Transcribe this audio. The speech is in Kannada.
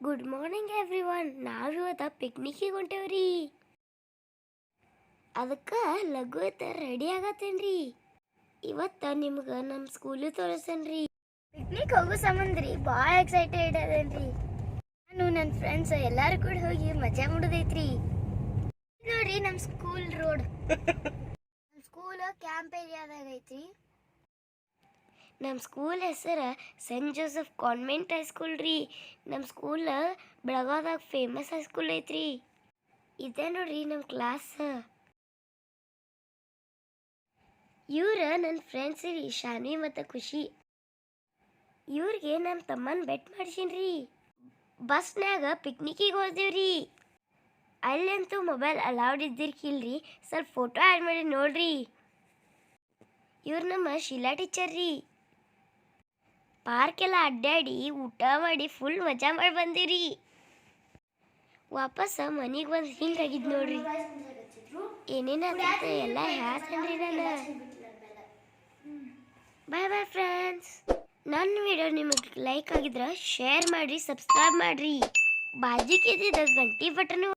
Good morning everyone. ನಾವು ಇವತ್ತು ಪಿಕ್ನಿಕ್ಕಿಗೆ ಹೊಂಟೇವ್ರಿ. ಅದಕ್ಕೆ ಲಘು ರೆಡಿ ಆಗತ್ತೇನ್ರಿ. ಇವತ್ತು ನಿಮ್ಗೆ ನಮ್ಮ ಸ್ಕೂಲು ತೋರಿಸ್ತೇನ್ರಿ. ಪಿಕ್ನಿಕ್ ಹೋಗೋ ಸಂಬಂಧ ರೀ ಭಾಳ ಎಕ್ಸೈಟೆಡ್ ಅದೇನ್ರಿ. ನಾನು ನನ್ನ ಫ್ರೆಂಡ್ಸ್ ಎಲ್ಲರೂ ಕೂಡ ಹೋಗಿ ಮಜಾ ಮಾಡೋದೈತ್ರಿ. ನೋಡ್ರಿ ನಮ್ಮ ಸ್ಕೂಲ್ ರೋಡ್. ನಮ್ಮ ಸ್ಕೂಲ್ ಕ್ಯಾಂಪ್ ಏರಿಯಾದಾಗ ಐತ್ರಿ. ನಮ್ಮ ಸ್ಕೂಲ್ ಹೆಸರು ಸೆಂಟ್ ಜೋಸೆಫ್ ಕಾನ್ವೆಂಟ್ ಹೈಸ್ಕೂಲ್ ರೀ. ನಮ್ಮ ಸ್ಕೂಲ್ ಬೆಳಗಾವ್ದಾಗ ಫೇಮಸ್ ಹೈಸ್ಕೂಲ್ ಐತ್ರಿ. ಇದೇ ನೋಡ್ರಿ ನಮ್ಮ ಕ್ಲಾಸ್. ಇವ್ರ ನನ್ನ ಫ್ರೆಂಡ್ಸ್ ರೀ, ಶಾನ್ವಿ ಮತ್ತು ಖುಷಿ. ಇವ್ರಿಗೆ ನಮ್ಮ ತಮ್ಮನ ಬೆಟ್ ಮಾಡಿಸೀನ್ರಿ. ಬಸ್ನ್ಯಾಗ ಪಿಕ್ನಿಕ್ಕಿಗೆ ಹೋದೇವ್ರಿ. ಅಲ್ಲಂತೂ ಮೊಬೈಲ್ ಅಲೌಡ್ ಇದ್ದಿರ್ಕಿಲ್ರಿ. ಸ್ವಲ್ಪ ಫೋಟೋ ಆ್ಯಡ್ ಮಾಡಿ ನೋಡ್ರಿ. ಇವ್ರು ನಮ್ಮ ಶೀಲಾ ಟೀಚರ್ ರೀ. ಪಾರ್ಕೆಲ್ಲ ಅಡ್ಡಾಡಿ ಊಟ ಮಾಡಿ ಫುಲ್ ಮಜಾ ಮಾಡಿ ಬಂದಿರಿ. ವಾಪಸ್ ಮನೆಗೆ ಬಂದು ಹಿಂಗಾಗಿದ್ದು ನೋಡ್ರಿ. ಏನೇನಾಗ್ತದೆ ಎಲ್ಲ ಹೇಳ್ತೇನ್ರಿ ನಾನು. ಬಾಯ್ ಬಾಯ್ ಫ್ರೆಂಡ್ಸ್. ನನ್ನ ವಿಡಿಯೋ ನಿಮಗೆ ಲೈಕ್ ಆಗಿದ್ರೆ ಶೇರ್ ಮಾಡಿರಿ, ಸಬ್ಸ್ಕ್ರೈಬ್ ಮಾಡಿರಿ. ಬಾಜಿಗೆ ಇದ್ದಿದ್ದ ಗಂಟೆ ಬಟನ್